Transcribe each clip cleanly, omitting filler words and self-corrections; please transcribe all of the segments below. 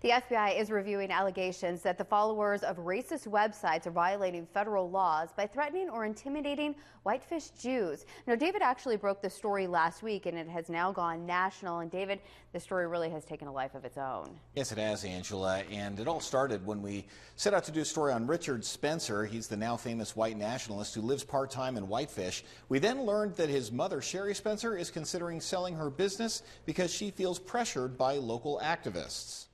The FBI is reviewing allegations that the followers of racist websites are violating federal laws by threatening or intimidating whitefish Jews. Now, David actually broke the story last week, and it has now gone national. And David, the story really has taken a life of its own. Yes, it has, Angela. And it all started when we set out to do a story on Richard Spencer. He's the now famous white nationalist who lives part-time in Whitefish. We then learned that his mother, Sherry Spencer, is considering selling her business because she feels pressured by local activists.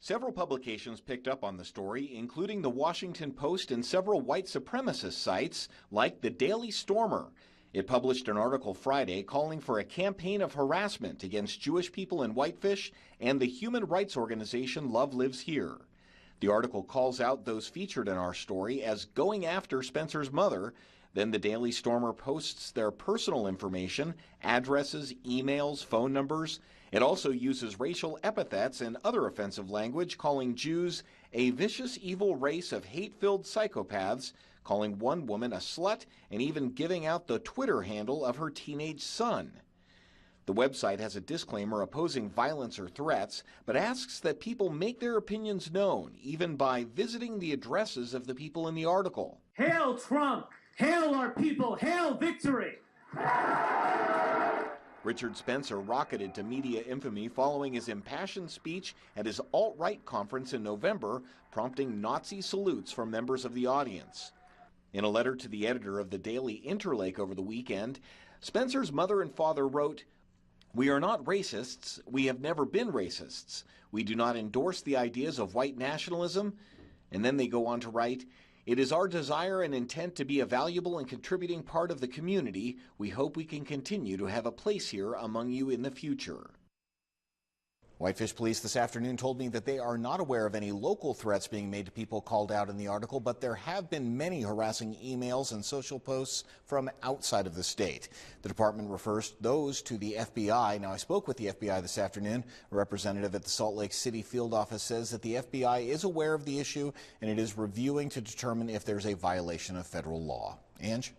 Several publications picked up on the story, including the Washington Post and several white supremacist sites like the Daily Stormer. It published an article Friday calling for a campaign of harassment against Jewish people in Whitefish and the human rights organization Love Lives Here. The article calls out those featured in our story as going after Spencer's mother. Then the Daily Stormer posts their personal information, addresses, emails, phone numbers. It also uses racial epithets and other offensive language, calling Jews a vicious, evil race of hate-filled psychopaths, calling one woman a slut, and even giving out the Twitter handle of her teenage son. The website has a disclaimer opposing violence or threats, but asks that people make their opinions known, even by visiting the addresses of the people in the article. Hail Trump! Hail our people! Hail victory! Richard Spencer rocketed to media infamy following his impassioned speech at his alt-right conference in November, prompting Nazi salutes from members of the audience. In a letter to the editor of the Daily Interlake over the weekend, Spencer's mother and father wrote, "We are not racists. We have never been racists. We do not endorse the ideas of white nationalism." And then they go on to write, "It is our desire and intent to be a valuable and contributing part of the community. We hope we can continue to have a place here among you in the future." Whitefish police this afternoon told me that they are not aware of any local threats being made to people called out in the article, but there have been many harassing emails and social posts from outside of the state. The department refers those to the FBI. Now, I spoke with the FBI this afternoon. A representative at the Salt Lake City field office says that the FBI is aware of the issue and it is reviewing to determine if there's a violation of federal law. Ange?